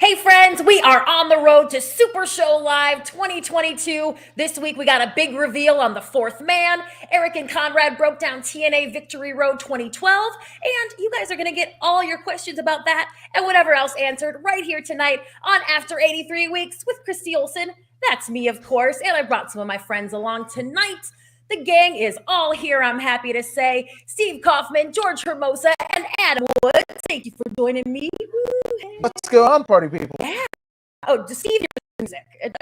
Hey friends, we are on the road to Super Show Live 2022. This week we got a big reveal on the fourth man. Eric and Conrad broke down TNA Victory Road 2012, and you guys are going to get all your questions about that and whatever else answered right here tonight on After 83 Weeks with Christy Olson. That's me, of course, and I brought some of my friends along tonight. The gang is all here, I'm happy to say. Steve Kaufmann, George Hermoza, and Adam Woods. Thank you for joining me. What's going on, party people? Yeah. Oh, just Steve, your music.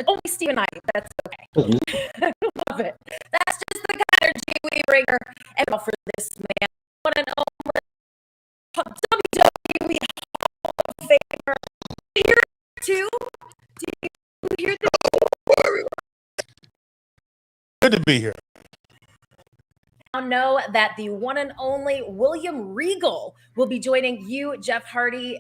Only Steve and I. That's okay. I love it. That's just the kind of energy we bring her. And all for this man. One and only WWE Hall of Famer. Here too. Do you hear this? Good to be here. Now know that the one and only William Regal will be joining you, Jeff Hardy,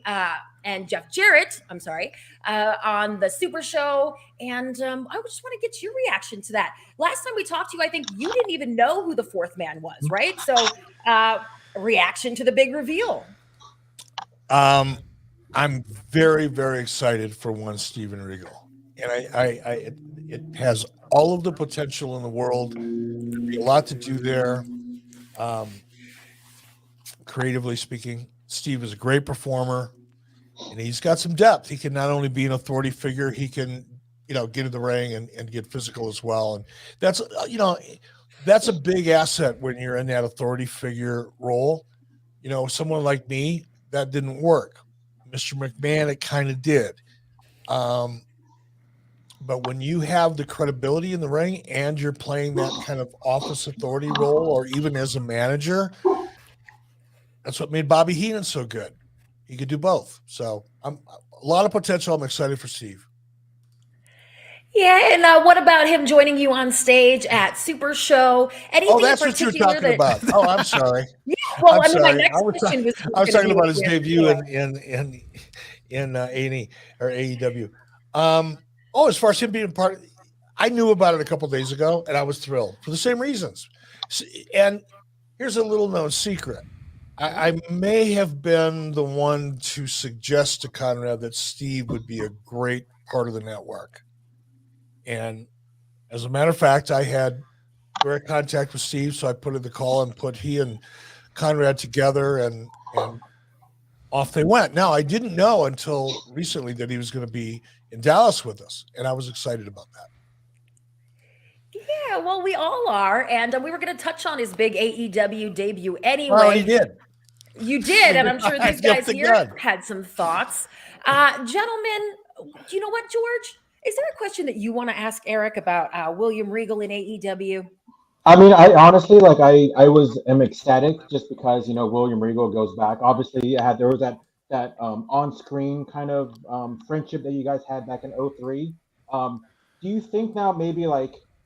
and Jeff Jarrett, on the Super Show. And I just want to get your reaction to that. Last time we talked to you, I think you didn't even know who the fourth man was, right? So reaction to the big reveal. I'm very, very excited for one Steven Regal. And it has all of the potential in the world. There'll be a lot to do there. Creatively speaking, Steve is a great performer, and he's got some depth. He can not only be an authority figure, he can, get in the ring and get physical as well. And that's, that's a big asset when you're in that authority figure role. Someone like me, that didn't work. Mr. McMahon, it kind of did. But when you have the credibility in the ring and you're playing that kind of office authority role, or even as a manager, that's what made Bobby Heenan so good. He could do both. So a lot of potential. I'm excited for Steve. Yeah, and what about him joining you on stage at Super Show? Anything that's what you're talking about. Oh, I'm sorry. Yeah, well, my next question was I was talking about his debut in A&E or AEW. As far as him being part, I knew about it a couple of days ago, and I was thrilled for the same reasons. And here's a little known secret. I may have been the one to suggest to Conrad that Steve would be a great part of the network. And as a matter of fact, I had direct contact with Steve, so I put in the call and put he and Conrad together, and off they went. Now, I didn't know until recently that he was going to be in Dallas with us, and I was excited about that. Yeah, well, we all are, and we were going to touch on his big AEW debut anyway. Well, he did. You did, and I'm sure these guys here had some thoughts. Gentlemen, you know what, George? Is there a question that you want to ask Eric about William Regal in AEW? I mean, I honestly, am ecstatic just because, William Regal goes back. Obviously, there was that on-screen kind of friendship that you guys had back in 2003. Do you think now maybe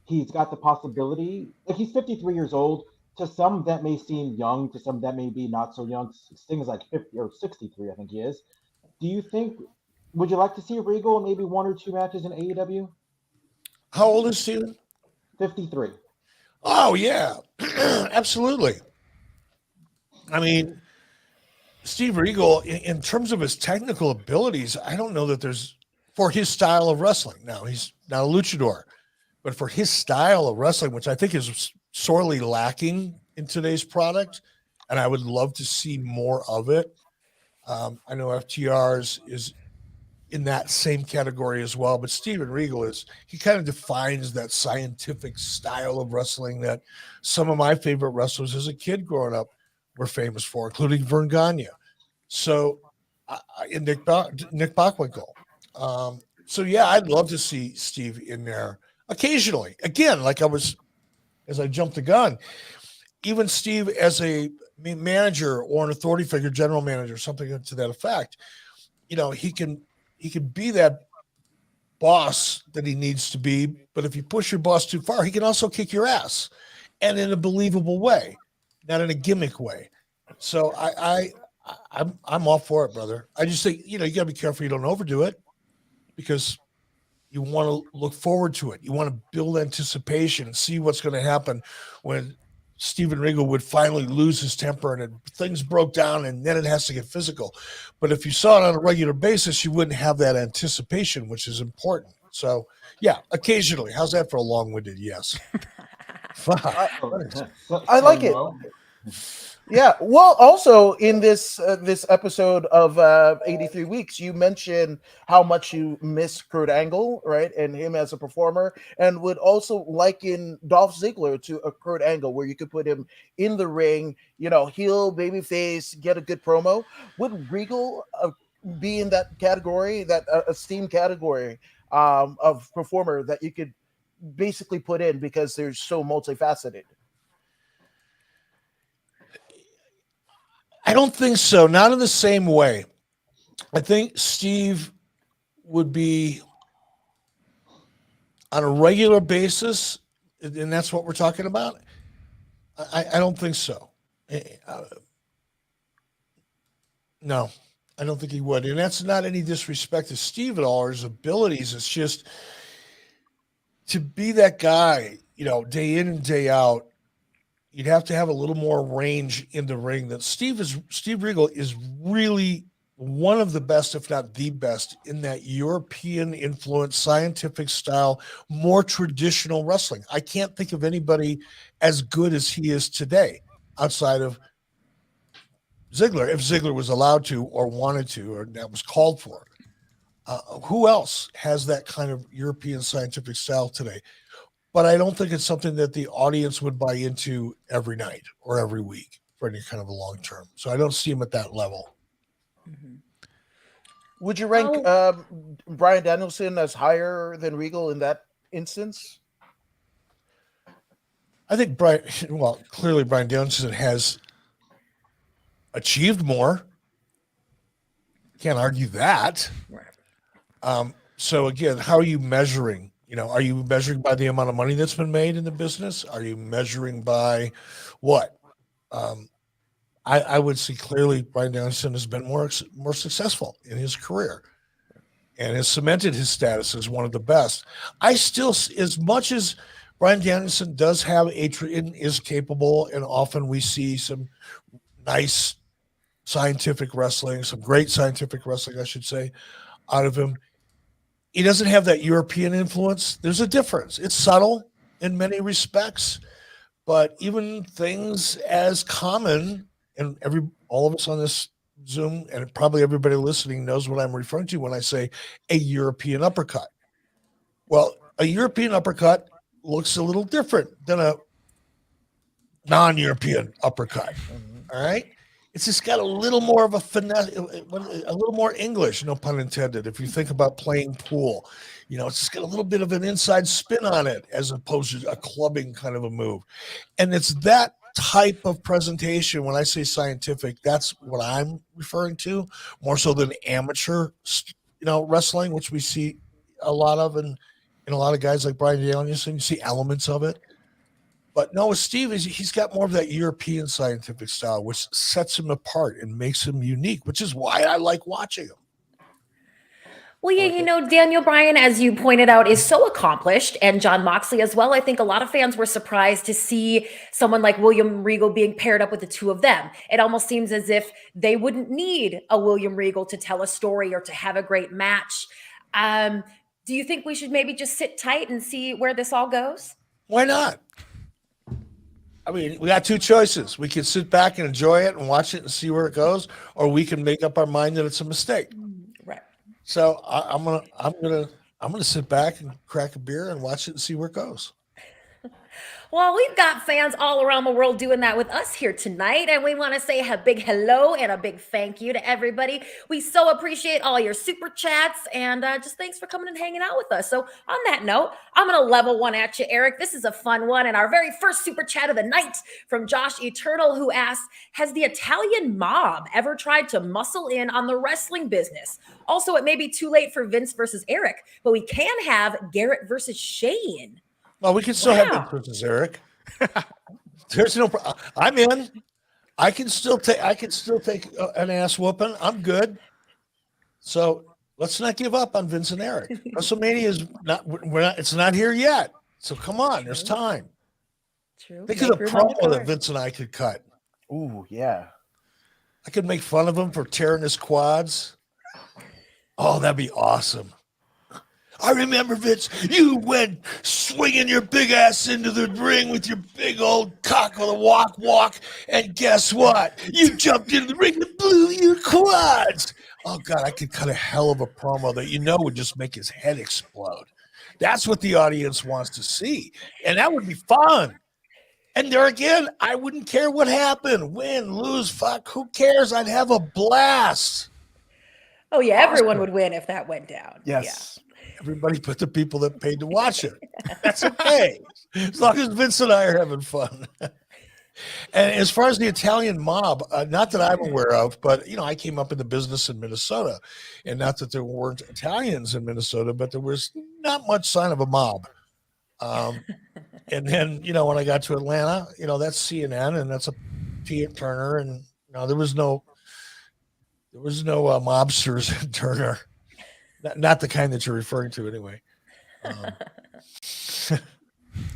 he's got the possibility, he's 53 years old, to some that may seem young, to some that may be not so young. Sting is 50 or 63, I think he is. Do you think, would you like to see Regal in maybe one or two matches in AEW? How old is Steven? 53. Oh, yeah, absolutely. I mean, Steve Regal, in terms of his technical abilities, I don't know that there's, for his style of wrestling. Now, he's not a luchador, but for his style of wrestling, which I think is sorely lacking in today's product, and I would love to see more of it. I know FTR is in that same category as well, but Steven Regal he kind of defines that scientific style of wrestling that some of my favorite wrestlers as a kid growing up were famous for, including Vern Gagne. So, and Nick Bockwinkel. So yeah, I'd love to see Steve in there occasionally. Again, as I jumped the gun, even Steve as a manager or an authority figure, general manager, something to that effect, he can be that boss that he needs to be, but if you push your boss too far, he can also kick your ass, and in a believable way, not in a gimmick way. So I'm all for it, brother. I just think, you got to be careful you don't overdo it, because you want to look forward to it. You want to build anticipation and see what's going to happen when Steven Regal would finally lose his temper and things broke down, and then it has to get physical. But if you saw it on a regular basis, you wouldn't have that anticipation, which is important. So, yeah, occasionally. How's that for a long-winded yes? I like it. Yeah. Well, also in this episode of 83 Weeks, you mentioned how much you miss Kurt Angle, right, and him as a performer, and would also liken Dolph Ziggler to a Kurt Angle, where you could put him in the ring, heel, babyface, get a good promo. Would Regal be in that category, that esteemed category of performer that you could basically put in because they're so multifaceted? I don't think so. Not in the same way. I think Steve would be on a regular basis, and that's what we're talking about. I don't think so. No, I don't think he would. And that's not any disrespect to Steve at all or his abilities. It's just to be that guy, day in and day out. You'd have to have a little more range in the ring. That Steve Regal is really one of the best, if not the best, in that European influence, scientific style, more traditional wrestling. I can't think of anybody as good as he is today outside of Ziggler, if Ziggler was allowed to or wanted to, or that was called for. Who else has that kind of European scientific style today? But I don't think it's something that the audience would buy into every night or every week for any kind of a long term. So I don't see him at that level. Mm-hmm. Would you rank Bryan Danielson as higher than Regal in that instance? I think clearly Bryan Danielson has achieved more. Can't argue that. So again, how are you measuring? Are you measuring by the amount of money that's been made in the business? Are you measuring by what? I would see clearly Bryan Danielson has been more successful in his career and has cemented his status as one of the best. I still, as much as Bryan Danielson does have is capable, and often we see some nice scientific wrestling, some great scientific wrestling, I should say, out of him. He doesn't have that European influence. There's a difference. It's subtle in many respects, but even things as common, and all of us on this Zoom and probably everybody listening knows what I'm referring to when I say a European uppercut. Well, a European uppercut looks a little different than a non-European uppercut. All right. It's just got a little more of a finesse, a little more English, no pun intended. If you think about playing pool, it's just got a little bit of an inside spin on it as opposed to a clubbing kind of a move. And it's that type of presentation. When I say scientific, that's what I'm referring to, more so than amateur, wrestling, which we see a lot of in a lot of guys like Bryan Danielson. You see elements of it. But no, with Steve, he's got more of that European scientific style, which sets him apart and makes him unique, which is why I like watching him. Well, yeah, Daniel Bryan, as you pointed out, is so accomplished, and Jon Moxley as well. I think a lot of fans were surprised to see someone like William Regal being paired up with the two of them. It almost seems as if they wouldn't need a William Regal to tell a story or to have a great match. Do you think we should maybe just sit tight and see where this all goes? Why not? I mean, we got two choices. We can sit back and enjoy it and watch it and see where it goes, or we can make up our mind that it's a mistake. Right. So I'm gonna sit back and crack a beer and watch it and see where it goes. Well, we've got fans all around the world doing that with us here tonight, and we want to say a big hello and a big thank you to everybody. We so appreciate all your super chats, and just thanks for coming and hanging out with us. So on that note, I'm going to level one at you, Eric. This is a fun one, and our very first super chat of the night from Josh Eternal, who asks, has the Italian mob ever tried to muscle in on the wrestling business? Also, it may be too late for Vince versus Eric, but we can have Garrett versus Shane. Well, we can still have Vince versus Eric. There's no problem. I'm in. I can still take an ass whooping. I'm good. So let's not give up on Vince and Eric. WrestleMania is not. It's not here yet. So come on. There's time. True. Think of Make the room on the promo that card. Vince and I could cut. Ooh, yeah. I could make fun of him for tearing his quads. Oh, that'd be awesome. I remember, Vince, you went swinging your big ass into the ring with your big old cock with a walk, and guess what? You jumped into the ring and blew your quads. Oh, God, I could cut a hell of a promo that would just make his head explode. That's what the audience wants to see, and that would be fun. And there again, I wouldn't care what happened. Win, lose, fuck, who cares? I'd have a blast. Oh yeah, everyone would win if that went down. Yes. Everybody but the people that paid to watch it. That's okay. As long as Vince and I are having fun. And as far as the Italian mob, not that I'm aware of, but, I came up in the business in Minnesota. And not that there weren't Italians in Minnesota, but there was not much sign of a mob. And then, when I got to Atlanta, that's CNN and that's a T.N. Turner. And there was no mobsters in Turner. Not the kind that you're referring to, anyway.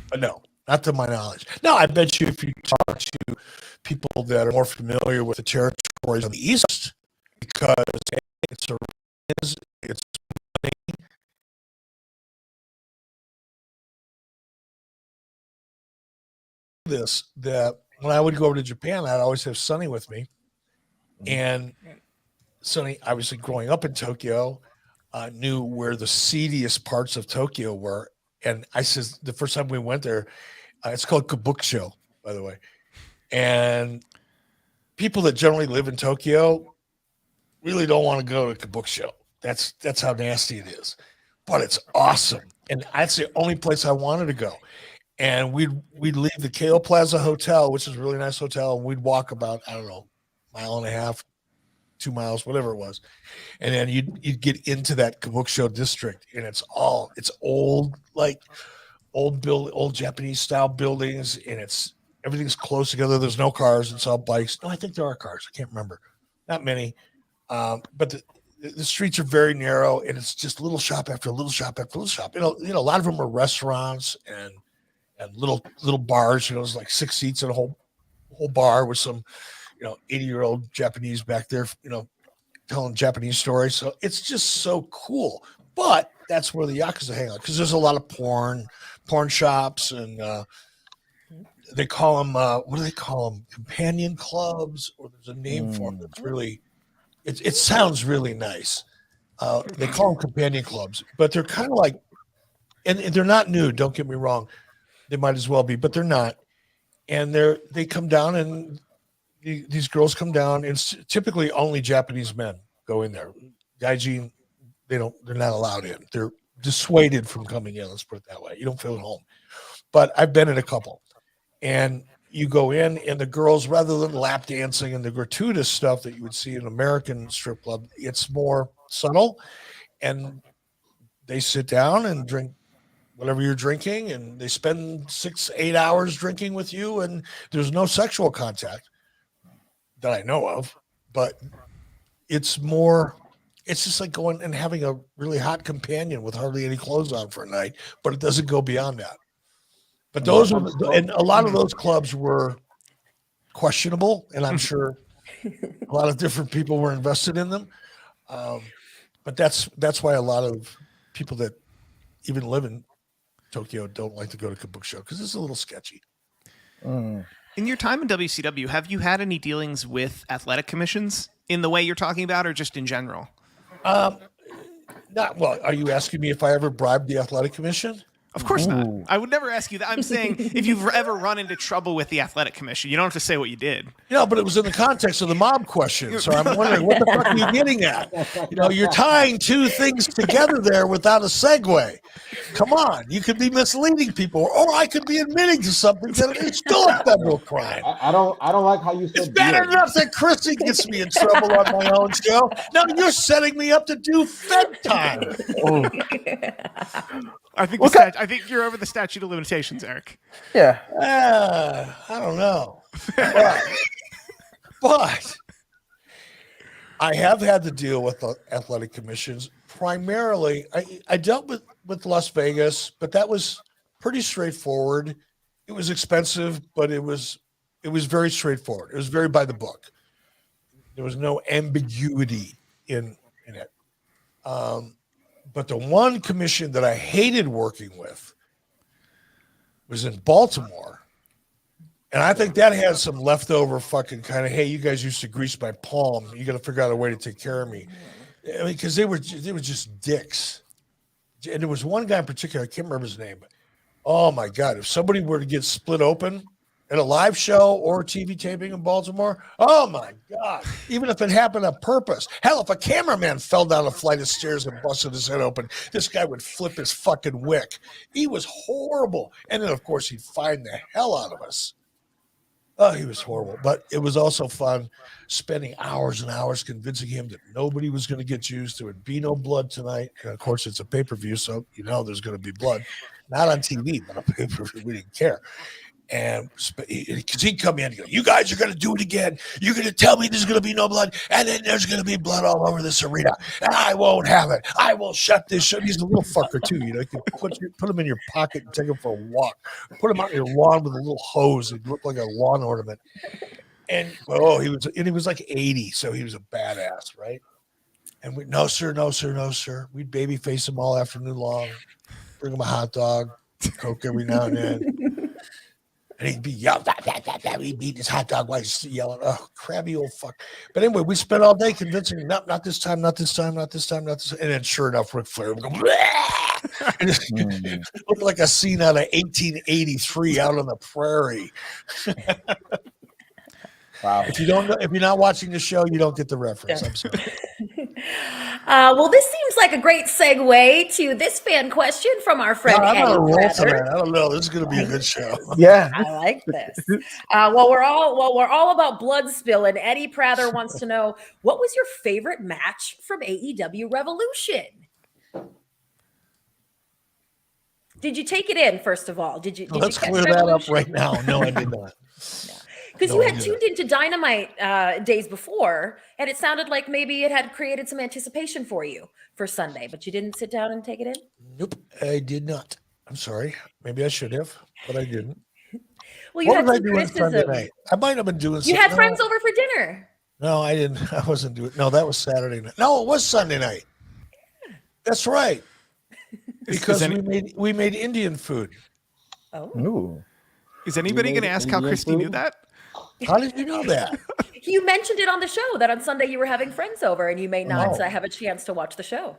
But no, not to my knowledge. No, I bet you if you talk to people that are more familiar with the territories on the East, because it's this, that when I would go over to Japan, I'd always have Sonny with me. And Sonny, obviously growing up in Tokyo, knew where the seediest parts of Tokyo were. And I says the first time we went there, it's called Kabukicho, by the way. And people that generally live in Tokyo really don't want to go to Kabukicho. That's how nasty it is. But it's awesome. And that's the only place I wanted to go. And we'd leave the Kale Plaza Hotel, which is a really nice hotel, and we'd walk about, I don't know, mile and a half, 2 miles, whatever it was. And then you'd get into that Kabukicho district, and it's old, like old Japanese style buildings, and everything's close together. There's no cars, it's all bikes. No, I think there are cars. I can't remember. Not many. But the streets are very narrow, and it's just little shop after little shop after little shop. A lot of them are restaurants and little bars. There's like 6 seats in a whole bar with some 80-year-old Japanese back there, telling Japanese stories. So it's just so cool. But that's where the Yakuza hang out, because there's a lot of porn shops, and they call them, what do they call them? Companion clubs, or there's a name for them that's really, it sounds really nice. They call them companion clubs, but they're kind of like, and they're not nude, don't get me wrong. They might as well be, but they're not. And they come down, and these girls come down, and it's typically only Japanese men go in there. Gaijin, they're not allowed in. They're dissuaded from coming in. Let's put it that way. You don't feel at home. But I've been in a couple, and you go in, and the girls, rather than lap dancing and the gratuitous stuff that you would see in an American strip club, it's more subtle, and they sit down and drink whatever you're drinking, and they spend 6-8 hours drinking with you, and there's no sexual contact that I know of, but it's just like going and having a really hot companion with hardly any clothes on for a night, but it doesn't go beyond that. But and a lot of those clubs were questionable, and I'm sure a lot of different people were invested in them. But that's why a lot of people that even live in Tokyo don't like to go to Kabukicho, because it's a little sketchy. In your time in WCW, have you had any dealings with athletic commissions in the way you're talking about, or just in general? Are you asking me if I ever bribed the athletic commission? Of course not. I would never ask you that. I'm saying if you've ever run into trouble with the athletic commission, you don't have to say what you did. But it was in the context of the mob question. So I'm wondering, what the fuck are you getting at? You're tying two things together there without a segue. Come on, you could be misleading people, or I could be admitting to something that is still a federal crime. I don't like how you said. It's bad enough that Christy gets me in trouble on my own show. Now you're setting me up to do Fed time. I think you're over the statute of limitations, Eric. Yeah. I don't know. But I have had to deal with the athletic commissions. Primarily, I dealt with Las Vegas, but that was pretty straightforward. It was expensive, but it was very straightforward. It was very by the book. There was no ambiguity in it. But the one commission that I hated working with was in Baltimore. And I think that had some leftover fucking kind of, hey, you guys used to grease my palm. You got to figure out a way to take care of me. I mean, because they were just dicks. And there was one guy in particular, I can't remember his name, but oh my God, if somebody were to get split open at a live show or a TV taping in Baltimore, oh my God, even if it happened on purpose. Hell, if a cameraman fell down a flight of stairs and busted his head open, this guy would flip his fucking wick. He was horrible. And then, of course, he'd fine the hell out of us. Oh, he was horrible. But it was also fun spending hours and hours convincing him that nobody was going to get used. There would be no blood tonight. And of course, it's a pay-per-view, so you know there's going to be blood. Not on TV, but on pay-per-view. We didn't care. And because he'd come in and go, you guys are going to do it again. You're going to tell me there's going to be no blood, and then there's going to be blood all over this arena, and I won't have it. I will shut this show. He's a little fucker, too. You know, you can put him in your pocket and take him for a walk. Put him out in your lawn with a little hose. He'd look like a lawn ornament. And, he was like 80, so he was a badass, right? And we, no, sir. We'd baby face him all afternoon long, bring him a hot dog, Coke every now and then. And he'd be yelling, he'd beat his hot dog while he's yelling, oh, crabby old fuck. But anyway, we spent all day convincing him, not this time. And then sure enough, Ric Flair would go, and it looked like a scene out of 1883 out on the prairie. Wow. If you're not watching the show, you don't get the reference. I'm sorry. Well, this seems like a great segue to this fan question from our friend I'm Eddie on a roll Prather. tonight. I don't know. This is going to be a good show. Yeah. I like this. We're all about blood spill, and Eddie Prather wants to know, what was your favorite match from AEW Revolution? Did you take it in, first of all? Let's clear that up right now. No, I did not. Because you had tuned into Dynamite days before, and it sounded like maybe it had created some anticipation for you for Sunday, but you didn't sit down and take it in? Nope, I did not. I'm sorry. Maybe I should have, but I didn't. Well, you What had was I some doing Sunday criticism. night? I might have been doing You something. had friends over for dinner. No, I didn't. I wasn't doing. No, that was Saturday night. No, it was Sunday night. That's right. Because we made Indian food. Oh. Ooh. Is anybody going to ask how Indian Christy food? knew that? How did you know that? You mentioned it on the show that on Sunday you were having friends over and you may not have a chance to watch the show.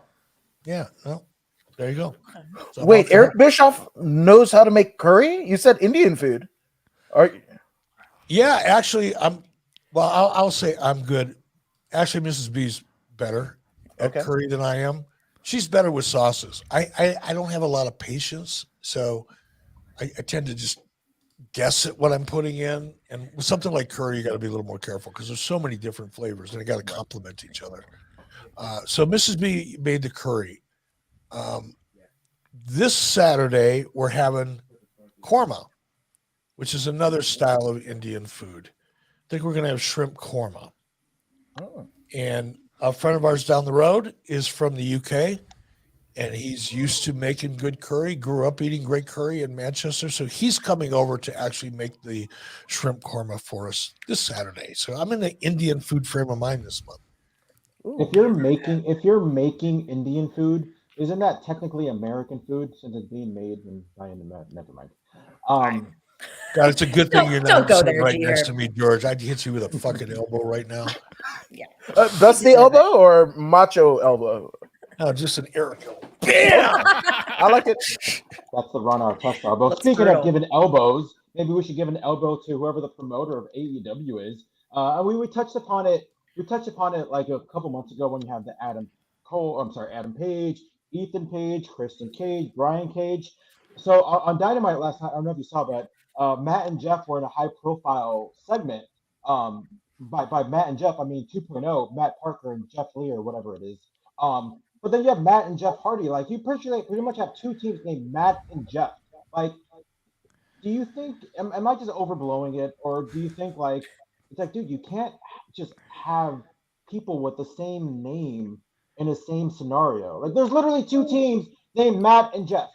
Yeah. Well, there you go. So Wait, Eric Bischoff knows how to make curry? You said Indian food. Yeah, actually, I'll say I'm good. Actually, Mrs. B's better at curry than I am. She's better with sauces. I don't have a lot of patience, so I tend to just guess at what I'm putting in. And with something like curry, you got to be a little more careful because there's so many different flavors and they got to complement each other. So Mrs. B made the curry. This Saturday, we're having korma, which is another style of Indian food. I think we're going to have shrimp korma. Oh. And a friend of ours down the road is from the UK, and he's used to making good curry, grew up eating great curry in Manchester. So he's coming over to actually make the shrimp korma for us this Saturday. So I'm in the Indian food frame of mind this month. If you're making Indian food, isn't that technically American food since it's being made in never mind. God, it's a good thing you're Don't not go sitting there, right Jeter. next to me, George. I'd hit you with a fucking elbow right now. Dusty elbow or macho elbow? No, just an aerial. Bam! I like it. That's the run our test elbow. That's Speaking brutal. of giving elbows, maybe we should give an elbow to whoever the promoter of AEW is. We touched upon it. We touched upon it like a couple months ago when you have the Adam Page, Ethan Page, Kristen Cage, Brian Cage. So on Dynamite last night, I don't know if you saw that, Matt and Jeff were in a high-profile segment. By Matt and Jeff, I mean 2.0, Matt Parker and Jeff Lee or whatever it is. But then you have Matt and Jeff Hardy. Like you pretty much have two teams named Matt and Jeff. Like, do you think? Am I just overblowing it, or do you think like it's like, dude, you can't just have people with the same name in the same scenario? Like, there's literally two teams named Matt and Jeff.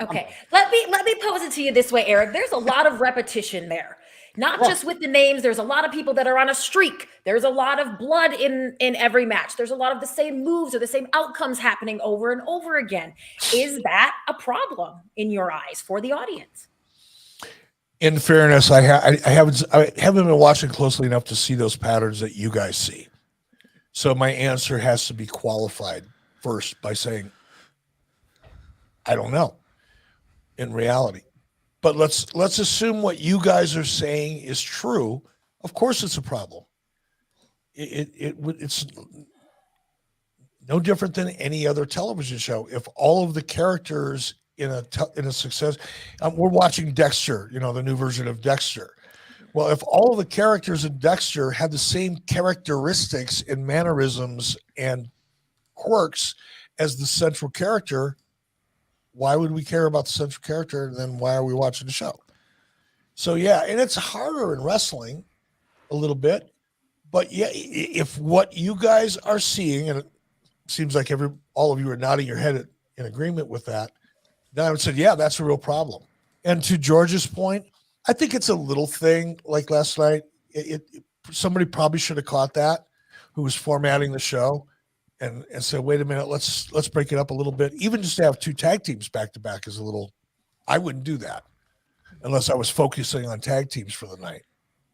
Okay, let me pose it to you this way, Eric. There's a lot of repetition there. Not just with the names. There's a lot of people that are on a streak. There's a lot of blood in every match. There's a lot of the same moves or the same outcomes happening over and over again. Is that a problem in your eyes for the audience? In fairness, I haven't been watching closely enough to see those patterns that you guys see. So my answer has to be qualified first by saying, I don't know. In reality, but let's assume what you guys are saying is true. Of course, it's a problem. It's no different than any other television show. If all of the characters in a success, we're watching Dexter, the new version of Dexter. Well, if all of the characters in Dexter had the same characteristics and mannerisms and quirks as the central character, why would we care about the central character? And then why are we watching the show? So yeah, and it's harder in wrestling a little bit, but yeah, if what you guys are seeing, and it seems like all of you are nodding your head in agreement with that, then I would say, yeah, that's a real problem. And to George's point, I think it's a little thing like last night. Somebody probably should have caught that, who was formatting the show. And said, wait a minute, let's break it up a little bit. Even just to have two tag teams back to back is a little. I wouldn't do that unless I was focusing on tag teams for the night,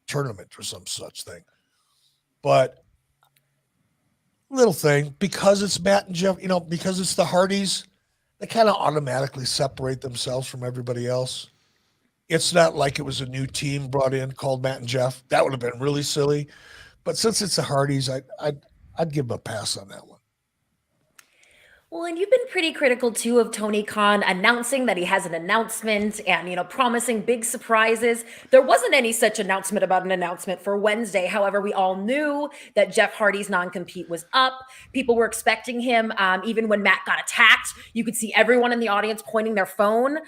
tournament or some such thing. But little thing, because it's Matt and Jeff, because it's the Hardys, they kind of automatically separate themselves from everybody else. It's not like it was a new team brought in called Matt and Jeff. That would have been really silly. But since it's the Hardys, I'd give them a pass on that one. Well, and you've been pretty critical too of Tony Khan announcing that he has an announcement and, promising big surprises. There wasn't any such announcement about an announcement for Wednesday. However, we all knew that Jeff Hardy's non-compete was up. People were expecting him. Even when Matt got attacked, you could see everyone in the audience pointing their phone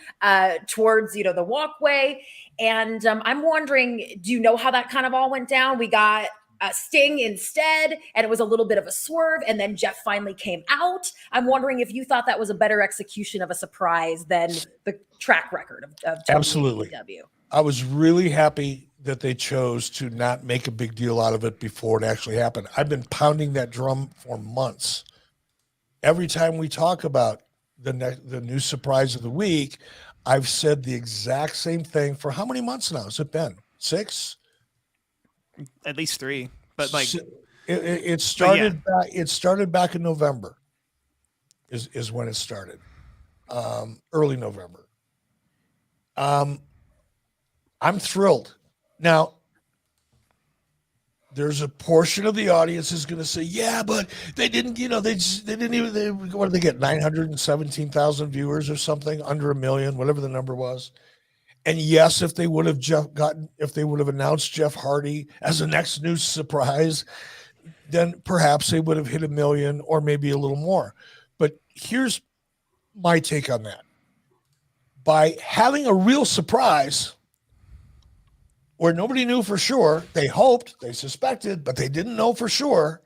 towards, the walkway. And I'm wondering, do you know how that kind of all went down? We got Sting instead, and it was a little bit of a swerve, and then Jeff finally came out. I'm wondering if you thought that was a better execution of a surprise than the track record of Absolutely. WCW. I was really happy that they chose to not make a big deal out of it before it actually happened. I've been pounding that drum for months. Every time we talk about the new surprise of the week, I've said the exact same thing for how many months now? Has it been 6? At least 3, but it started. yeah. It started back in November. Is when it started, early November. I'm thrilled. Now, there's a portion of the audience is going to say, "Yeah, but they didn't. What did they get? 917,000 viewers or something, under 1 million, whatever the number was." And yes, if they would have announced Jeff Hardy as the next news surprise, then perhaps they would have hit 1 million or maybe a little more. But here's my take on that. By having a real surprise where nobody knew for sure, they hoped, they suspected, but they didn't know for sure,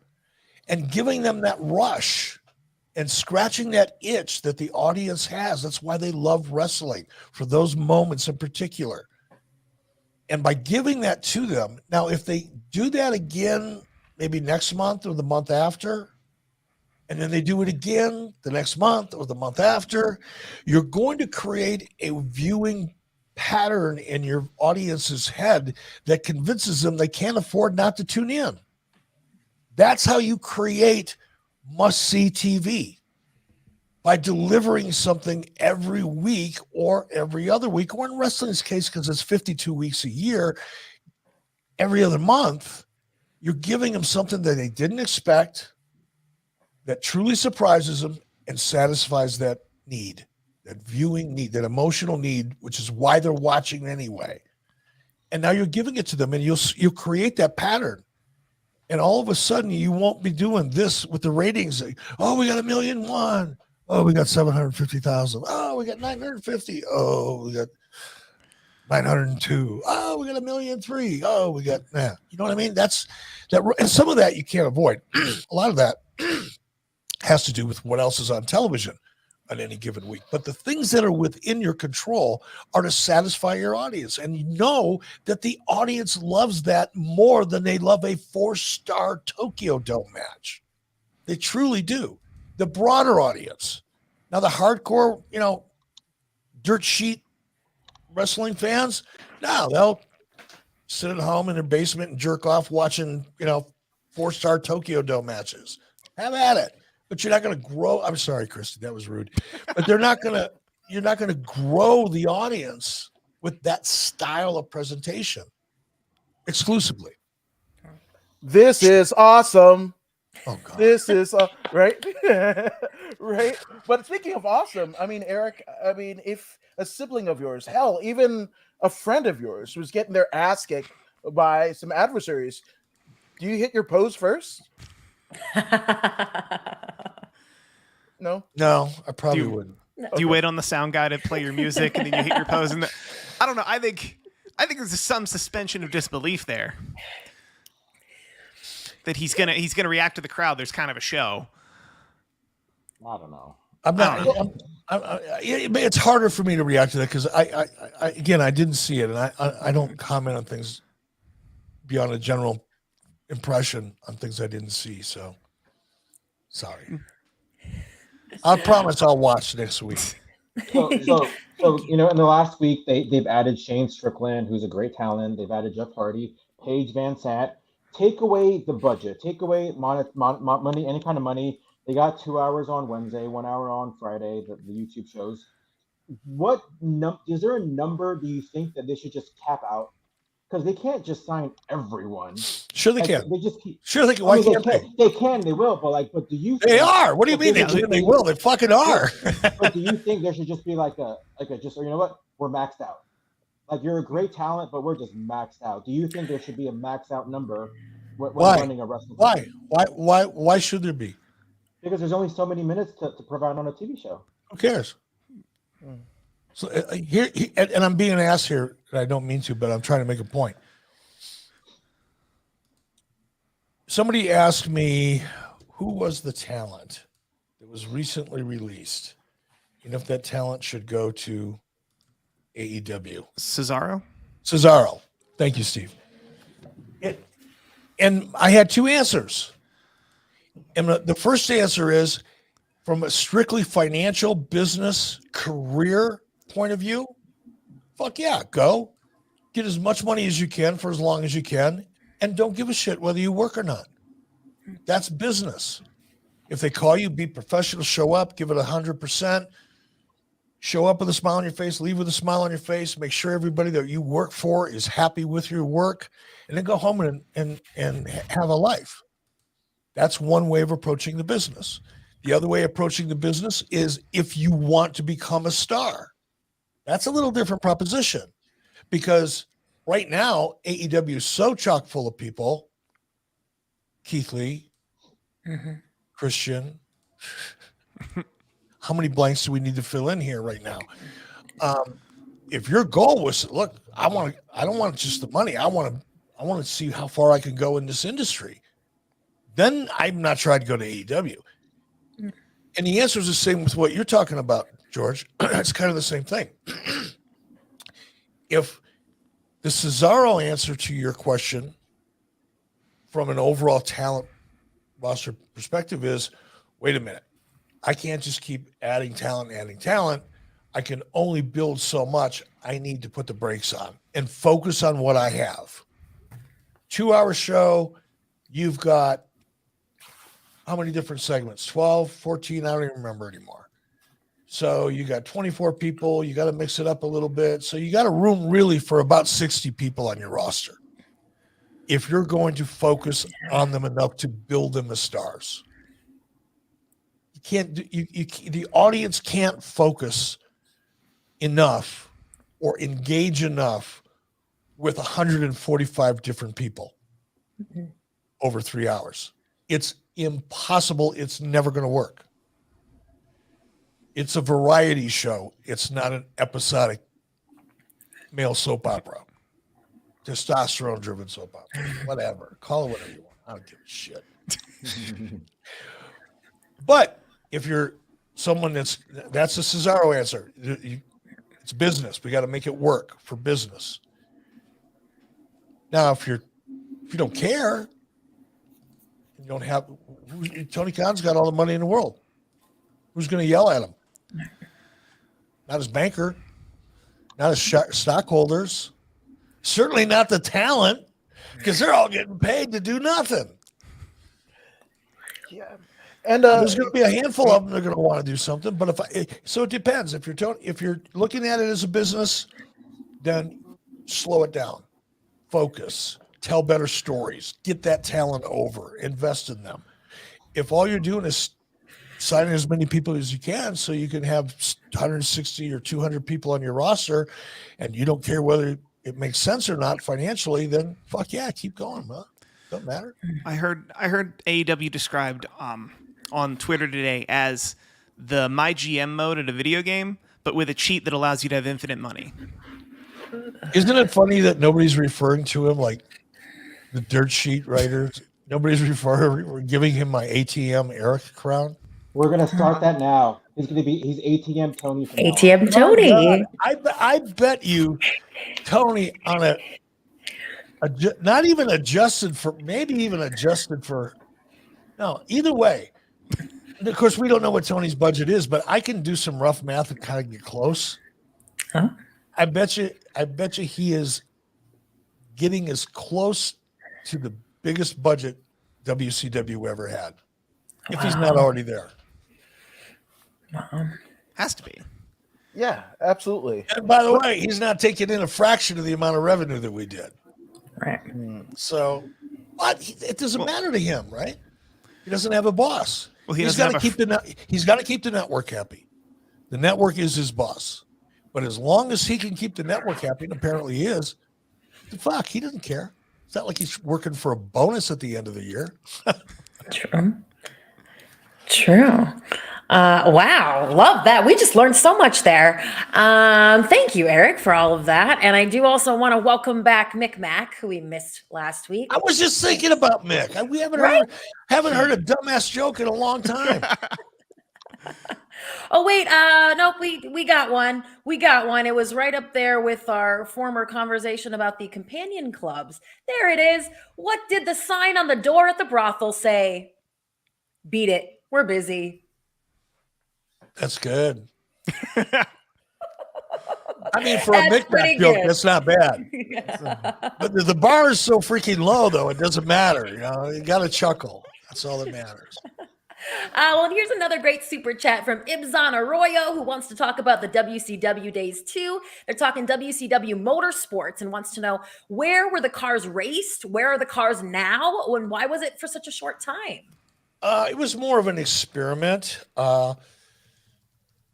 and giving them that rush and scratching that itch that the audience has. That's why they love wrestling, for those moments in particular. And by giving that to them, now if they do that again, maybe next month or the month after, and then they do it again the next month or the month after, you're going to create a viewing pattern in your audience's head that convinces them they can't afford not to tune in. That's how you create must-see TV, by delivering something every week or every other week, or in wrestling's case, because it's 52 weeks a year, every other month. You're giving them something that they didn't expect, that truly surprises them and satisfies that need, that viewing need, that emotional need, which is why they're watching anyway. And now you're giving it to them, and you'll create that pattern. And all of a sudden, you won't be doing this with the ratings. Oh, we got 1,000,001. Oh, we got 750,000. Oh, we got 950. Oh, we got 902. Oh, we got 1,000,003. Oh, we got, you know what I mean? That's that. And some of that you can't avoid. A lot of that has to do with what else is on television. on any given week. But the things that are within your control are to satisfy your audience. And you know that the audience loves that more than they love a 4-star Tokyo Dome match. They truly do. The broader audience. Now, the hardcore, dirt sheet wrestling fans, no, they'll sit at home in their basement and jerk off watching, 4-star Tokyo Dome matches. Have at it. But you're not going to grow. I'm sorry, Christy, that was rude. But you're not going to grow the audience with that style of presentation exclusively. This is awesome. Oh, God. This is right. Right. But speaking of awesome, I mean, Eric, if a sibling of yours, hell, even a friend of yours was getting their ass kicked by some adversaries, do you hit your pose first? No, I probably wouldn't. Do you wait on the sound guy to play your music and then you hit your pose? And I don't know. I think there's some suspension of disbelief there. That he's gonna react to the crowd. There's kind of a show. I don't know. I'm not. It's harder for me to react to that because I didn't see it, and I don't comment on things beyond a general impression on things I didn't see. So sorry. I promise I'll watch next week. So in the last week they've added Shane Strickland, who's a great talent. They've added Jeff Hardy, Paige Van Sant. Take away the budget. Take away money, any kind of money. They got 2 hours on Wednesday, 1 hour on Friday, the YouTube shows. Is there a number do you think that they should just cap out? Because they can't just sign everyone. Sure they can. They just keep. Sure they can. Why can't they? They can. They will. But do you? They are. What do you mean they can? They will. They fucking are. But do you think there should just be like a you know what? We're maxed out. Like, you're a great talent, but we're just maxed out. Do you think there should be a maxed out number when running a wrestling? Why should there be? Because there's only so many minutes to provide on a TV show. Who cares? So and I'm being an ass here, and I don't mean to, but I'm trying to make a point. Somebody asked me who was the talent that was recently released, and if that talent should go to AEW. Cesaro. Thank you, Steve. And I had two answers. And the first answer is, from a strictly financial business career point of view, fuck yeah, go. Get as much money as you can for as long as you can, and don't give a shit whether you work or not. That's business. If they call you, be professional, show up, give it 100%. Show up with a smile on your face, leave with a smile on your face, make sure everybody that you work for is happy with your work, and then go home and have a life. That's one way of approaching the business. The other way of approaching the business is if you want to become a star. That's a little different proposition, because right now, AEW is so chock full of people. Keith Lee, Christian. How many blanks do we need to fill in here right now? If your goal was, look, I don't want just the money. I want to see how far I can go in this industry. Then I'm not trying to go to AEW. And the answer is the same with what you're talking about, George. It's kind of the same thing. If the Cesaro answer to your question from an overall talent roster perspective is, wait a minute, I can't just keep adding talent. I can only build so much. I need to put the brakes on and focus on what I have. 2 hour show, you've got how many different segments? 12, 14, I don't even remember anymore. So you got 24 people, you got to mix it up a little bit. So you got a room really for about 60 people on your roster, if you're going to focus on them enough to build them as stars. The audience can't focus enough or engage enough with 145 different people over 3 hours. It's impossible. It's never going to work. It's a variety show. It's not an episodic male soap opera, testosterone driven soap opera, whatever. Call it whatever you want. I don't give a shit. But if you're someone that's a Cesaro answer. It's business. We got to make it work for business. Now, if you don't care, you don't have Tony Khan's got all the money in the world. Who's going to yell at him? Not his banker, not his stockholders, certainly not the talent, because they're all getting paid to do nothing. Yeah, and there's going to be a handful of them that are going to want to do something. But so it depends. If you're looking at it as a business, then slow it down, focus, tell better stories, get that talent over, invest in them. If all you're doing is signing as many people as you can so you can have 160 or 200 people on your roster and you don't care whether it makes sense or not financially, then fuck yeah, keep going, huh? Doesn't matter. I heard AEW described on Twitter today as the My GM mode in a video game, but with a cheat that allows you to have infinite money. Isn't it funny that nobody's referring to him like the dirt sheet writers? Nobody's giving him my ATM Eric crown. We're gonna start that now. He's ATM Tony. From ATM Tony. I bet you, Tony, on not even adjusted for, maybe even adjusted for. No, either way. Of course, we don't know what Tony's budget is, but I can do some rough math and kind of get close. Huh? I bet you he is getting as close to the biggest budget WCW ever had, if he's not already there. Has to be. Yeah, absolutely. And by the way, he's not taking in a fraction of the amount of revenue that we did. Right. So, but it doesn't matter to him, right? He doesn't have a boss. Well, he's got to keep the network happy. The network is his boss. But as long as he can keep the network happy, and apparently he is, fuck, he doesn't care. It's not like he's working for a bonus at the end of the year. True. Wow, love that. We just learned so much there. Thank you, Eric, for all of that. And I do also want to welcome back Mick Mack, who we missed last week. I was just thinking about Mick. We haven't heard a dumbass joke in a long time. Oh wait, nope, we got one. We got one. It was right up there with our former conversation about the companion clubs. There it is. What did the sign on the door at the brothel say? Beat it. We're busy. That's good. I mean, for a Mick Mack joke, that's not bad. But the bar is so freaking low, though, it doesn't matter. You got to chuckle. That's all that matters. Well, here's another great super chat from Ibzan Arroyo, who wants to talk about the WCW days too. They're talking WCW Motorsports and wants to know, where were the cars raced? Where are the cars now? And why was it for such a short time? It was more of an experiment.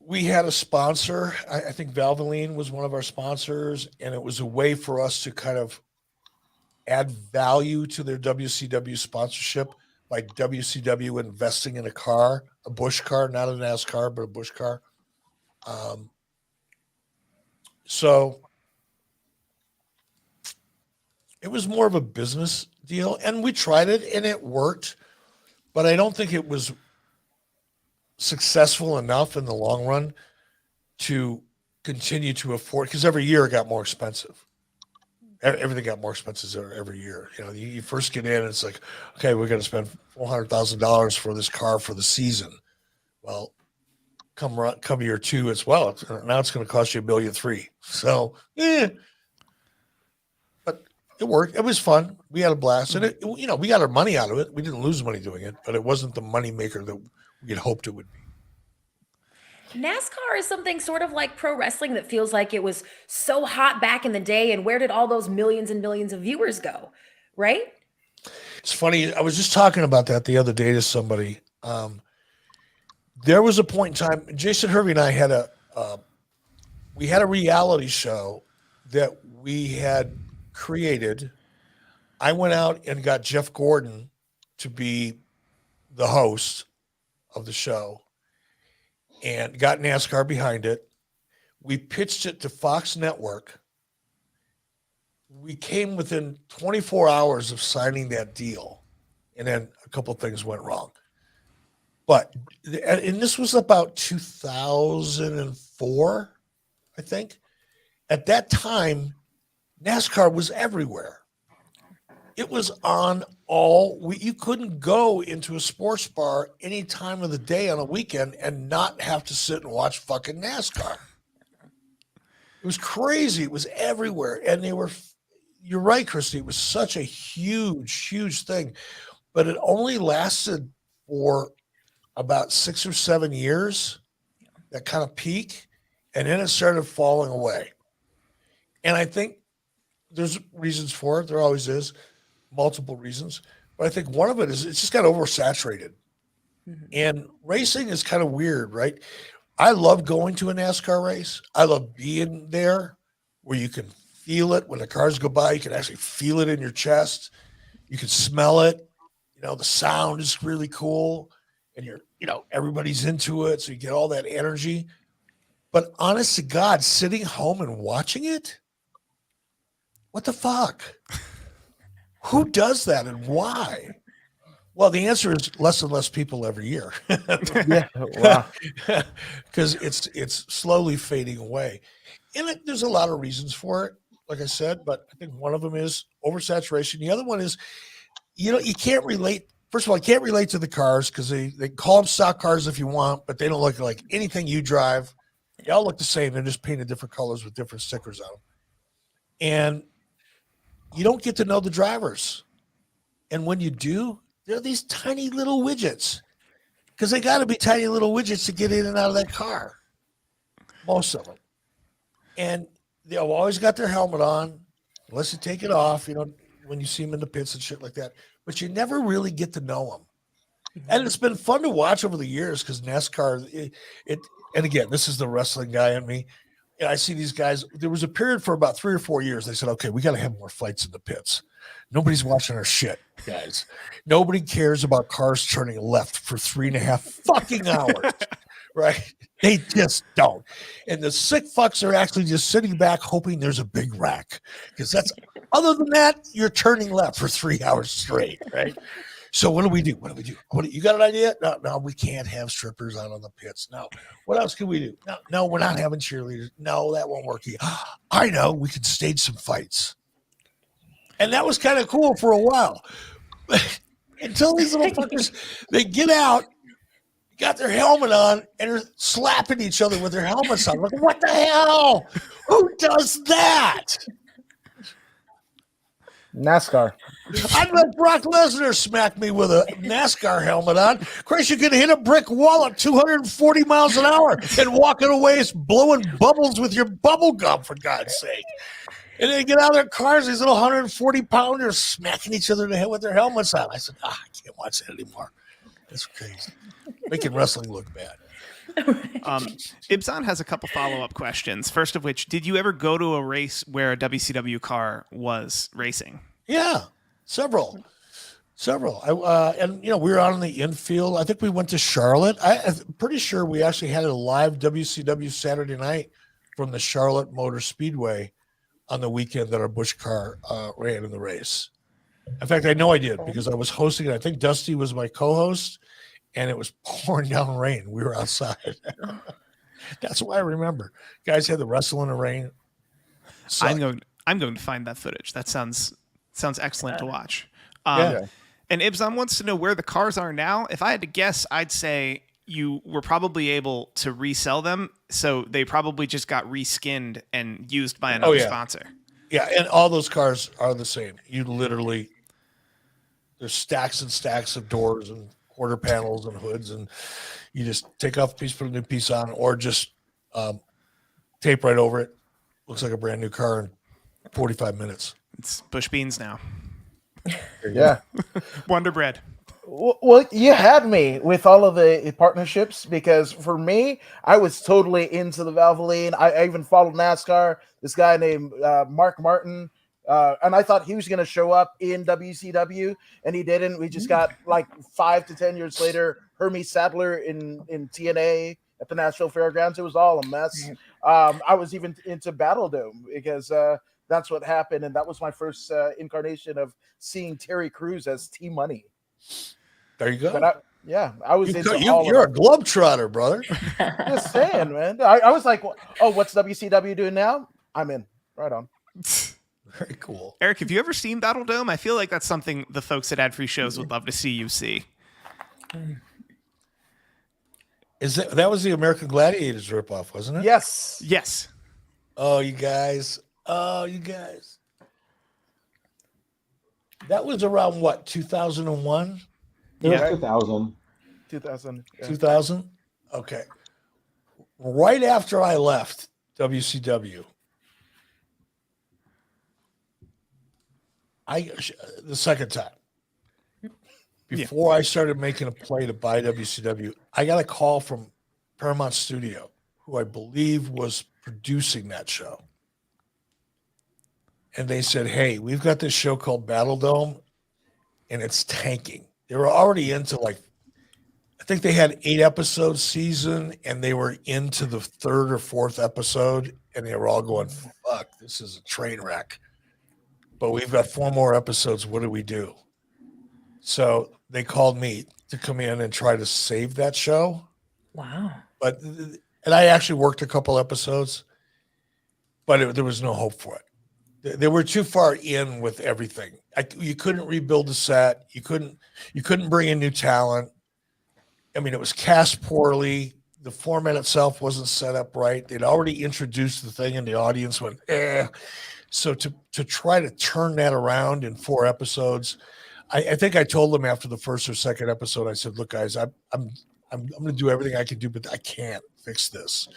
We had a sponsor. I think Valvoline was one of our sponsors, and it was a way for us to kind of add value to their WCW sponsorship by WCW investing in a car, a Busch car, not a NASCAR, but a Busch car. So it was more of a business deal, and we tried it, and it worked, but I don't think it was successful enough in the long run to continue to afford, because every year it got more expensive. Everything got more expensive every year. You first get in and it's like, okay, we're going to spend $400,000 for this car for the season. Well, come year two, now it's going to cost you $1.3 million. So, but it worked. It was fun. We had a blast, and we got our money out of it. We didn't lose money doing it, but it wasn't the money maker that we had hoped it would be. NASCAR is something sort of like pro wrestling that feels like it was so hot back in the day, and where did all those millions and millions of viewers go, right? It's funny. I was just talking about that the other day to somebody. There was a point in time, Jason Hervey and I had a reality show that we had created. I went out and got Jeff Gordon to be the host of the show and got NASCAR behind it. We pitched it to Fox Network. We came within 24 hours of signing that deal, and then a couple of things went wrong. But and this was about 2004, I think. At that time, NASCAR was everywhere. It was on you couldn't go into a sports bar any time of the day on a weekend and not have to sit and watch fucking NASCAR. It was crazy. It was everywhere. And you're right, Christy. It was such a huge, huge thing. But it only lasted for about 6 or 7 years, that kind of peak. And then it started falling away. And I think there's reasons for it. There always is, multiple reasons. But I think one of it is it's just got oversaturated. Mm-hmm. And racing is kind of weird, right? I love going to a NASCAR race. I love being there where you can feel it. When the cars go by, you can actually feel it in your chest. You can smell it. You know, the sound is really cool. And everybody's into it. So you get all that energy. But honest to God, sitting home and watching it, what the fuck? Who does that and why? Well, the answer is less and less people every year. Yeah, wow. Because it's slowly fading away. And there's a lot of reasons for it, like I said, but I think one of them is oversaturation. The other one is, you can't relate. First of all, you can't relate to the cars because they call them stock cars if you want, but they don't look like anything you drive. They all look the same. They're just painted different colors with different stickers on them. And you don't get to know the drivers. And when you do, they're these tiny little widgets because they got to be tiny little widgets to get in and out of that car. Most of them. And they've always got their helmet on, unless you take it off, when you see them in the pits and shit like that. But you never really get to know them. And it's been fun to watch over the years because NASCAR, and again, this is the wrestling guy in me. And I see these guys. There was a period for about 3 or 4 years. They said, okay, we got to have more fights in the pits. Nobody's watching our shit, guys. Nobody cares about cars turning left for 3.5 fucking hours, right? They just don't. And the sick fucks are actually just sitting back hoping there's a big wreck. Because other than that, you're turning left for 3 hours straight, right? So what do we do? You got an idea? No, we can't have strippers out on the pits. No. What else can we do? No, we're not having cheerleaders. No, that won't work either. I know. We could stage some fights. And that was kind of cool for a while. Until these little fuckers, they get out, got their helmet on, and are slapping each other with their helmets on. Like, what the hell? Who does that? NASCAR. I'd let Brock Lesnar smack me with a NASCAR helmet on. Chris, you can hit a brick wall at 240 miles an hour and walking away blowing bubbles with your bubble gum, for God's sake. And they get out of their cars, these little 140-pounders smacking each other in the head with their helmets on. I said, I can't watch that anymore. That's crazy. Making wrestling look bad. Ibzan has a couple follow-up questions. First of which, did you ever go to a race where a WCW car was racing? Yeah, several. And we were out in the infield. I think we went to Charlotte. I'm pretty sure we actually had a live WCW Saturday night from the Charlotte Motor Speedway on the weekend that our Busch car ran in the race. In fact, I know I did because I was hosting it. I think Dusty was my co-host, and it was pouring down rain. We were outside. That's why I remember. Guys had to wrestle in the rain. I'm going to find that footage. That sounds excellent to watch. Yeah. And Ibzan wants to know where the cars are now. If I had to guess, I'd say you were probably able to resell them, so they probably just got reskinned and used by another sponsor. Yeah, and all those cars are the same. You literally, there's stacks and stacks of doors and quarter panels and hoods, and you just take off a piece, put a new piece on, or just tape right over it. Looks like a brand new car in 45 minutes. It's Bush Beans now. Yeah. Wonder Bread. Well, you had me with all of the partnerships because for me, I was totally into the Valvoline. I even followed NASCAR. This guy named Mark Martin, and I thought he was going to show up in WCW, and he didn't. We just got like 5 to 10 years later, Hermes Sadler in TNA at the Nashville Fairgrounds. It was all a mess. I was even into Battle Dome because that's what happened, and that was my first incarnation of seeing Terry Crews as T-Money. There you go. Yeah, I was into all You're of a it. globetrotter, brother. Just saying, man. I was like, oh, what's WCW doing now? I'm in. Right on. Very cool. Eric, have you ever seen Battle Dome? I feel like that's something the folks at Ad Free Shows would love to see you see. That was the American Gladiators ripoff, wasn't it? Yes. Yes. Oh, you guys. That was around what, 2001? It was Yeah. 2000. 2000. Yeah. 2000? Okay. Right after I left WCW, the second time, before I started making a play to buy WCW, I got a call from Paramount Studio, who I believe was producing that show. And they said, hey, we've got this show called Battle Dome, and it's tanking. They were already into I think they had 8 episodes season, and they were into the 3rd or 4th episode, and they were all going, fuck, this is a train wreck. But we've got 4 more episodes. What do we do? So they called me to come in and try to save that show. Wow. And I actually worked a couple episodes, but there was no hope for it. They were too far in with everything. You couldn't rebuild the set. You couldn't bring in new talent. I mean, it was cast poorly. The format itself wasn't set up right. They'd already introduced the thing, and the audience went, eh. So to try to turn that around in 4 episodes, I think I told them after the 1st or 2nd episode, I said, look, guys, I'm going to do everything I can do, but I can't fix this.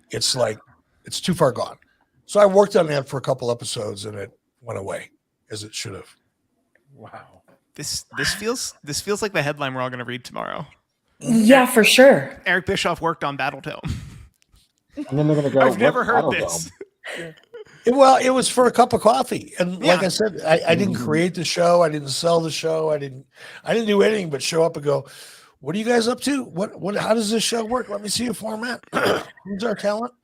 It's too far gone. So I worked on that for a couple episodes, and it went away, as it should have. Wow. This feels like the headline we're all going to read tomorrow. Yeah, for sure. Eric Bischoff worked on Battle Dome. And then they're going to go, I've never "What's heard Battle this. Dome?" Well, it was for a cup of coffee, and like Yeah. I said, I didn't create the show. I didn't sell the show. I didn't do anything but show up and go, "What are you guys up to? What? How does this show work? Let me see a format. Who's our talent?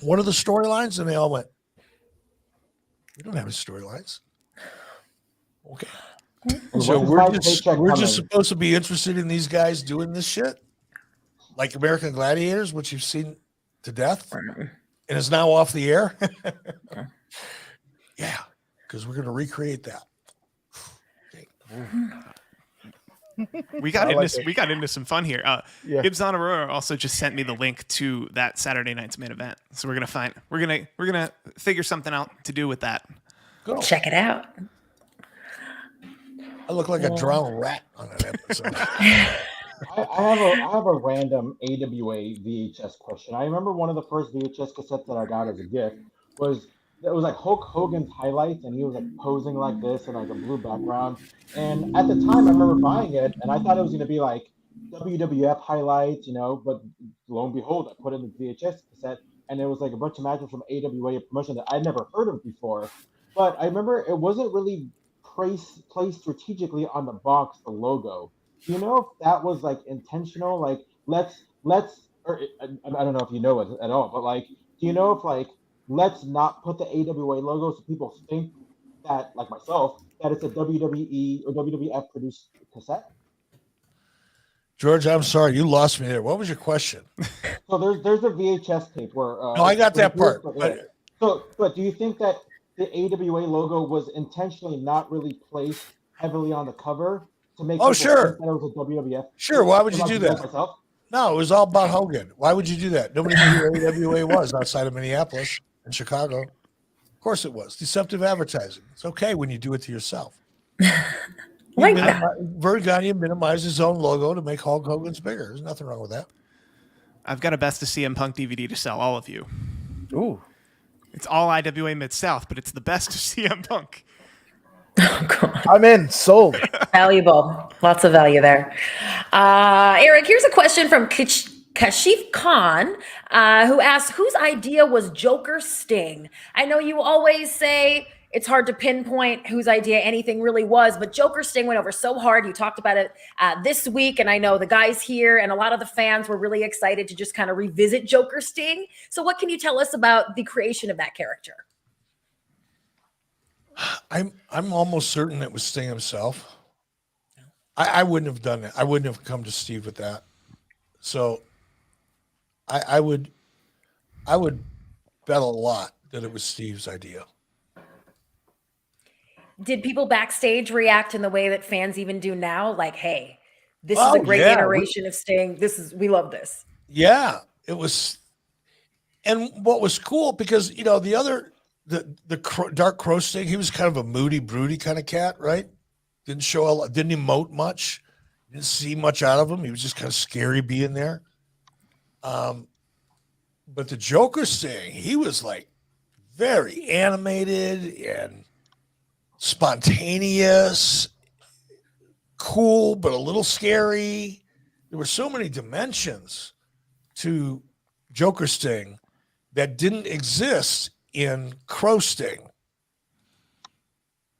What are the storylines?" And they all went, "We don't have any storylines." Okay, so Wasn't my paycheck we're just coming? supposed to be interested in these guys doing this shit, like American Gladiators, which you've seen to death. And it's now off the air. Yeah, because we're going to recreate that. We got I like into it. we got into some fun here. Yeah. Gibbs on Aurora also just sent me the link to that Saturday night's main event. So we're gonna figure something out to do with that. Go. Check it out. I look like a drowned rat on an episode. I have a random AWA VHS question. I remember one of the first VHS cassettes that I got as a gift was like Hulk Hogan's highlights, and he was like posing like this and like a blue background. And at the time, I remember buying it, and I thought it was going to be like WWF highlights, but lo and behold, I put it in the VHS cassette, and it was like a bunch of matches from AWA promotion that I'd never heard of before. But I remember it wasn't really placed strategically on the box, the logo. Do you know if that was like intentional? Like let's or I don't know if you know it at all, but like, do you know if like let's not put the AWA logo so people think that, like myself, that it's a WWE or WWF produced cassette? George, I'm sorry, you lost me there. What was your question? So there's a VHS tape where No, I got that part. But do you think that the AWA logo was intentionally not really placed heavily on the cover to make people sure. think that it was a WWF? Sure, why would you Like do like that? myself? No, it was all about Hogan. Why would you do that? Nobody knew who AWA was outside of Minneapolis and Chicago. Of course it was. Deceptive advertising. It's okay when you do it to yourself. Like that. Vern Gagne minimized his own logo to make Hulk Hogan's bigger. There's nothing wrong with that. I've got a Best of CM Punk DVD to sell all of you. Ooh. It's all IWA Mid-South, but it's the best of CM Punk. Oh, God. I'm in. Sold. Valuable. Lots of value there. Eric, here's a question from Kashif Khan, who asks, whose idea was Joker Sting? I know you always say it's hard to pinpoint whose idea anything really was, but Joker Sting went over so hard. You talked about it this week, and I know the guys here and a lot of the fans were really excited to just kind of revisit Joker Sting. So what can you tell us about the creation of that character? I'm almost certain it was Sting himself. I wouldn't have done that. I wouldn't have come to Steve with that. So I would bet a lot that it was Steve's idea. Did people backstage react in the way that fans even do now? Like, hey, this is Oh, a great yeah. iteration of Sting. We love this. Yeah, it was. And what was cool, because, you know, the Dark Crow Sting, he was kind of a moody, broody kind of cat, right? Didn't show a lot, didn't emote much, didn't see much out of him. He was just kind of scary being there. But the Joker Sting, he was like very animated and spontaneous, cool, but a little scary. There were so many dimensions to Joker Sting that didn't exist in Crow Sting.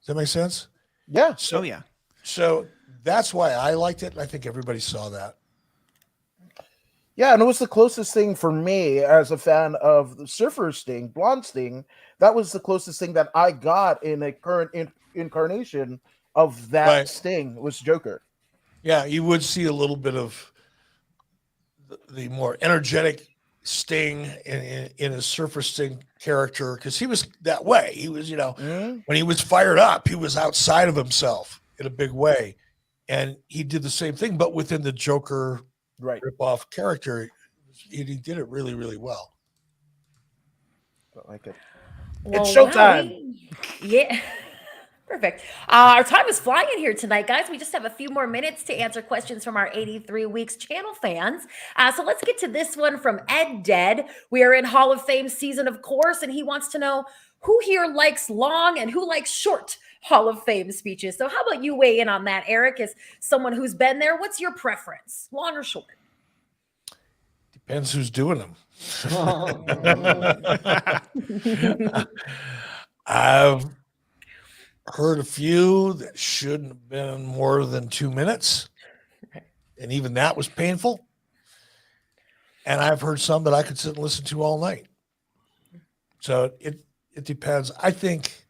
Does that make sense? Yeah. Oh yeah. So that's why I liked it. And I think everybody saw that. Yeah, and it was the closest thing for me as a fan of the Surfer Sting, Blonde Sting. That was the closest thing that I got in a current incarnation of that Right. Sting was Joker. Yeah, you would see a little bit of the more energetic Sting in his Surfer Sting character, because he was that way. He was, you know, when he was fired up, he was outside of himself in a big way. And he did the same thing, but within the Joker Right. rip-off character. He did it really, really well. Don't like it. Well, It's showtime. Yeah. Perfect. Our time is flying here tonight, guys. We just have a few more minutes to answer questions from our 83 Weeks channel fans. So let's get to this one from Ed Dead. We are in Hall of Fame season, of course, and he wants to know who here likes long and who likes short Hall of Fame speeches. So how about you weigh in on that, Eric, as someone who's been there? What's your preference, long or short? Depends who's doing them. I've heard a few that shouldn't have been more than 2 minutes. And even that was painful. And I've heard some that I could sit and listen to all night. So it depends. I think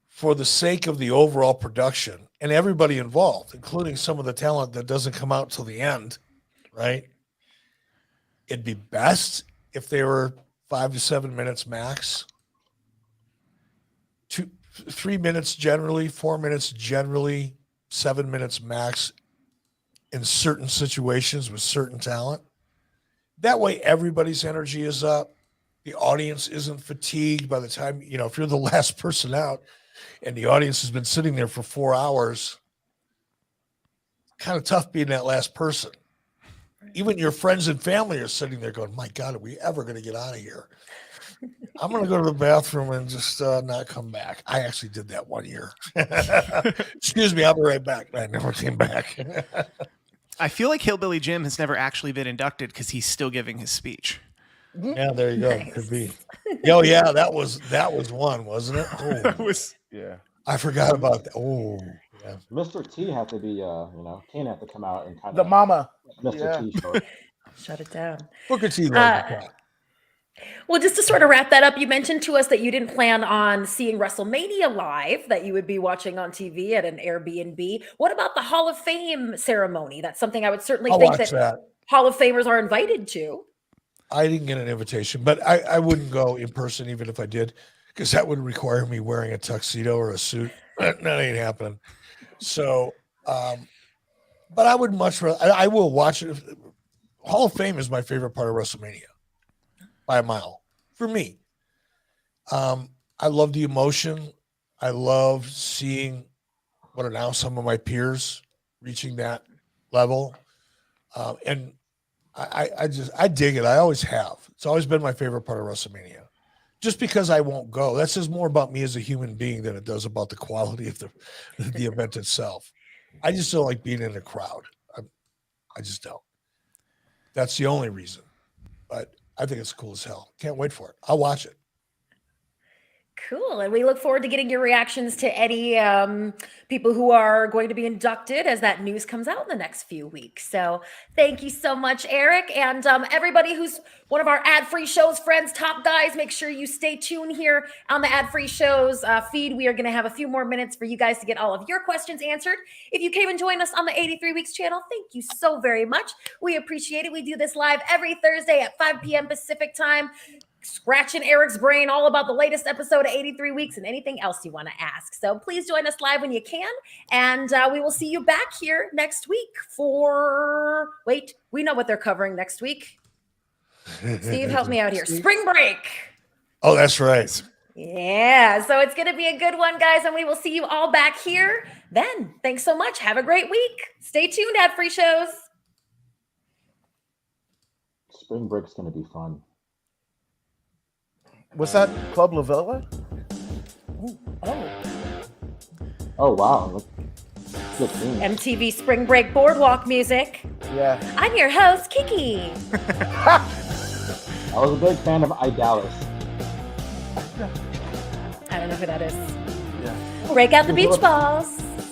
for the sake of the overall production and everybody involved, including some of the talent that doesn't come out till the end, right? It'd be best if they were 5 to 7 minutes max. 3 minutes generally, 4 minutes generally, 7 minutes max in certain situations with certain talent. That way everybody's energy is up. The audience isn't fatigued by the time, you know, if you're the last person out and the audience has been sitting there for 4 hours, kind of tough being that last person. Even your friends and family are sitting there going, my God, are we ever going to get out of here? I'm going to go to the bathroom and just not come back. I actually did that one year. Excuse me, I'll be right back. I never came back. I feel like Hillbilly Jim has never actually been inducted because he's still giving his speech. Yeah, there you go. Nice. Could be. Oh, yeah, that was one, wasn't it? Oh, That was Yeah. I forgot about that. Oh, yeah. Mr. T had to be, Kane had to come out and kind The of mama. Mr. Yeah. T short. Shut it down. Booker T loved the cat. Well, just to sort of wrap that up, you mentioned to us that you didn't plan on seeing WrestleMania live, that you would be watching on TV at an Airbnb. What about the Hall of Fame ceremony? That's something I would certainly I'll think watch that. Hall of Famers are invited to. I didn't get an invitation, but I wouldn't go in person even if I did, because that would require me wearing a tuxedo or a suit. That ain't happening. So, but I would much rather, I will watch it. Hall of Fame is my favorite part of WrestleMania by a mile for me. I love the emotion. I love seeing what are now some of my peers reaching that level. And I dig it. I always have. It's always been my favorite part of WrestleMania. Just because I won't go, that says more about me as a human being than it does about the quality of the event itself. I just don't like being in a crowd. I just don't. That's the only reason. But I think it's cool as hell. Can't wait for it. I'll watch it. Cool. And we look forward to getting your reactions to any people who are going to be inducted as that news comes out in the next few weeks. So thank you so much, Eric. And everybody who's one of our ad-free shows friends, top guys, make sure you stay tuned here on the ad-free shows feed. We are going to have a few more minutes for you guys to get all of your questions answered. If you came and joined us on the 83 Weeks channel, thank you so very much. We appreciate it. We do this live every Thursday at 5 p.m. Pacific time. Scratching Eric's brain all about the latest episode of 83 Weeks and anything else you want to ask. So please join us live when you can. And we will see you back here next week for, wait, we know what they're covering next week. Steve, help me out here. Spring break. Oh, that's right. Yeah, so it's going to be a good one, guys. And we will see you all back here then. Thanks so much. Have a great week. Stay tuned, ad free shows. Spring break's going to be fun. Was that Club La Villa? Oh. Oh, wow. Good thing. MTV Spring Break Boardwalk music. Yeah. I'm your host, Kiki. I was a big fan of Idalis. I don't know who that is. Yeah. Break out the beach balls.